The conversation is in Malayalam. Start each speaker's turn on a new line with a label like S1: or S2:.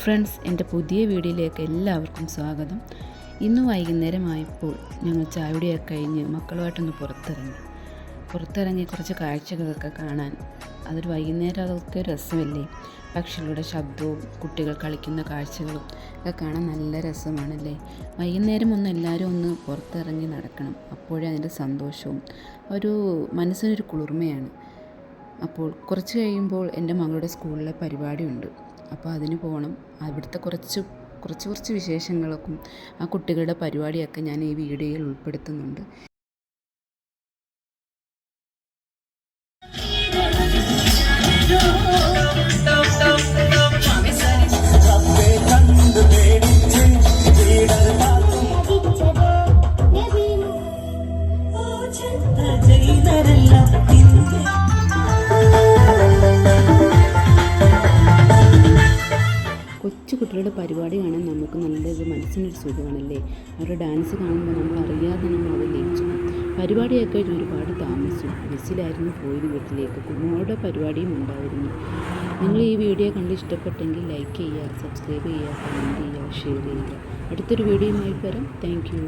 S1: ഫ്രണ്ട്സ്, എൻ്റെ പുതിയ വീഡിയോയിലേക്ക് എല്ലാവർക്കും സ്വാഗതം. ഇന്ന് വൈകുന്നേരമായപ്പോൾ ഞങ്ങൾ ചായയുടെയൊക്കെ കഴിഞ്ഞ് മക്കളുമായിട്ടൊന്ന് പുറത്തിറങ്ങി കുറച്ച് കാഴ്ചകളൊക്കെ കാണാൻ. അതൊരു വൈകുന്നേരം അതൊക്കെ രസമല്ലേ? പക്ഷികളുടെ ശബ്ദവും കുട്ടികൾ കളിക്കുന്ന കാഴ്ചകളും ഒക്കെ കാണാൻ നല്ല രസമാണല്ലേ? വൈകുന്നേരം എല്ലാവരും ഒന്ന് പുറത്തിറങ്ങി നടക്കണം. അപ്പോഴേ അതിൻ്റെ സന്തോഷവും ഒരു മനസ്സിനൊരു കുളിർമയാണ്. അപ്പോൾ കുറച്ച് കഴിയുമ്പോൾ എൻ്റെ മകളുടെ സ്കൂളിലെ പരിപാടിയുണ്ട്. അപ്പോൾ അതിന് പോകണം. അവിടുത്തെ കുറച്ച് വിശേഷങ്ങളൊക്കെ ആ കുട്ടികളുടെ പരിപാടിയൊക്കെ ഞാൻ ഈ വീഡിയോയിൽ ഉൾപ്പെടുത്തുന്നുണ്ട്. കൊച്ചു കുട്ടികളുടെ പരിപാടി കാണാൻ നമുക്ക് നല്ലൊരു മനസ്സിനൊരു സുഖമാണല്ലേ? അവരുടെ ഡാൻസ് കാണുമ്പോൾ നമ്മൾ അറിയാതെ നമ്മൾ അത് ലയിച്ചു. പരിപാടിയൊക്കെ ഒരുപാട് താമസിച്ചു. ബസ്സിലായിരുന്നു പോയത് വീട്ടിലേക്ക്. കുഞ്ഞുങ്ങളുടെ പരിപാടിയും ഉണ്ടായിരുന്നു. നിങ്ങൾ ഈ വീഡിയോ കണ്ട് ഇഷ്ടപ്പെട്ടെങ്കിൽ ലൈക്ക് ചെയ്യുക, സബ്സ്ക്രൈബ് ചെയ്യുക, കമൻറ്റ് ചെയ്യുക, ഷെയർ ചെയ്യുക. അടുത്തൊരു വീഡിയോയുമായി വരാം. Thank you.